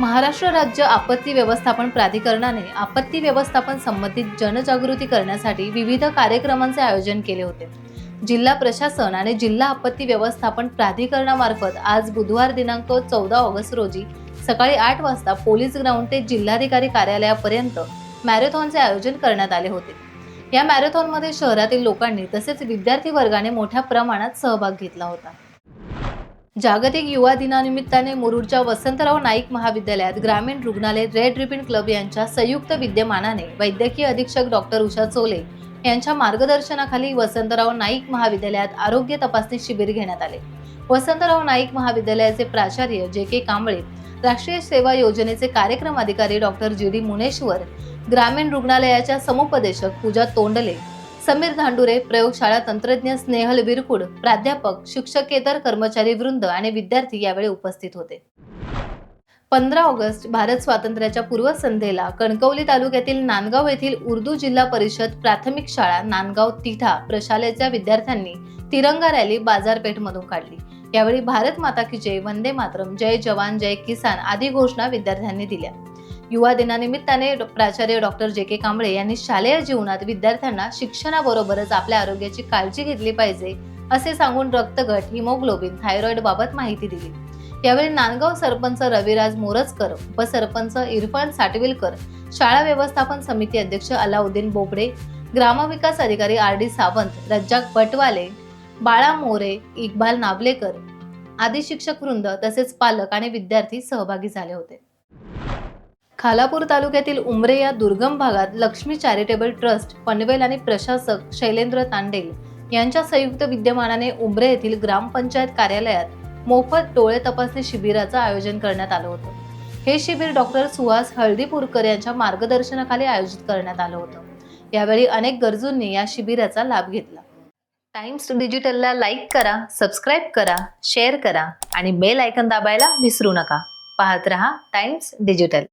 महाराष्ट्र राज्य आपत्ती व्यवस्थापन प्राधिकरणाने आपत्ती व्यवस्थापन संबंधित जनजागृती करण्यासाठी विविध कार्यक्रमांचे आयोजन केले होते। जिल्हा प्रशासन आणि जिल्हा आपत्ती व्यवस्थापन प्राधिकरणामार्फत आज बुधवार दिनांक 14 ऑगस्ट रोजी सकाळी 8 वाजता पोलीस ग्राउंड ते जिल्हाधिकारी कार्यालयापर्यंत मॅरेथॉनचे आयोजन करण्यात आले होते। या मॅरेथॉनमध्ये शहरातील लोकांनी तसेच विद्यार्थी वर्गाने मोठ्या प्रमाणात सहभाग घेतला होता। जागतिक युवा दिनानिमित्ताने मुरुडच्या वसंतराव नाईक महाविद्यालयात ग्रामीण रुग्णालय रेड रिबन क्लब यांच्या संयुक्त विद्यमानाने वैद्यकीय अधीक्षक डॉक्टर उषा चोले यांच्या मार्गदर्शनाखाली वसंतराव नाईक महाविद्यालयात आरोग्य तपासणी शिबिर घेण्यात आले। वसंतराव नाईक महाविद्यालयाचे प्राचार्य जे.के. कांबळे, राष्ट्रीय सेवा योजनेचे कार्यक्रम अधिकारी डॉक्टर जी.डी. मुनेश्वर, ग्रामीण रुग्णालयाच्या समुपदेशक पूजा तोंडले, समीर धांडुरे, प्रयोगशाळा तंत्रज्ञ स्नेहल विरकुड, प्राध्यापक, शिक्षकेतर कर्मचारी वृंद आणि विद्यार्थी यावेळी उपस्थित होते। 15 ऑगस्ट भारत स्वातंत्र्याच्या पूर्वसंध्येला कणकवली तालुक्यातील नांदगाव येथील उर्दू जिल्हा परिषद प्राथमिक शाळा नांदगाव तिठा प्रशालेच्या विद्यार्थ्यांनी तिरंगा रॅली बाजारपेठमधून काढली। यावेळी भारत माता की जय, वंदे मातरम, जय जवान जय किसान आदी घोषणा विद्यार्थ्यांनी दिल्या। युवा दिनानिमित्ताने प्राचार्य डॉक्टर जे.के. कांबळे यांनी शालेय जीवनात विद्यार्थ्यांना शिक्षणाबरोबरच आपल्या आरोग्याची काळजी घेतली पाहिजे असे सांगून रक्तगट, हिमोग्लोबिन, थायरॉइड बाबत माहिती दिली। यावेळी नांदगाव सरपंच रविराज मोरजकर, उपसरपंच इरफान साटविलकर, शाळा व्यवस्थापन समिती अध्यक्ष अलाउद्दीन बोबडे, ग्रामविकास अधिकारी आर.डी. सावंत, रज्जाक पटवाले, बाळा मोरे, इक्बाल नाबलेकर आदी शिक्षक वृंद तसेच पालक आणि विद्यार्थी सहभागी झाले होते। खालापूर तालुक्यातील उमरे या दुर्गम भागात लक्ष्मी चॅरिटेबल ट्रस्ट, पनवेल आणि प्रशासक शैलेंद्र तांडेल यांच्या संयुक्त विद्यमानाने उमरे येथील ग्रामपंचायत कार्यालयात मोफत डोळे तपासणी शिबिराचं आयोजन करण्यात आलं होतं। हे शिबिर डॉक्टर सुहास हळदीपूरकर यांच्या मार्गदर्शनाखाली आयोजित करण्यात आलं होतं। यावेळी अनेक गरजूंनी या शिबिराचा लाभ घेतला। टाइम्स डिजिटलला लाईक करा, सबस्क्राईब करा, शेअर करा आणि बेल आयकॉन दाबायला विसरू नका। पाहत रहा टाइम्स डिजिटल।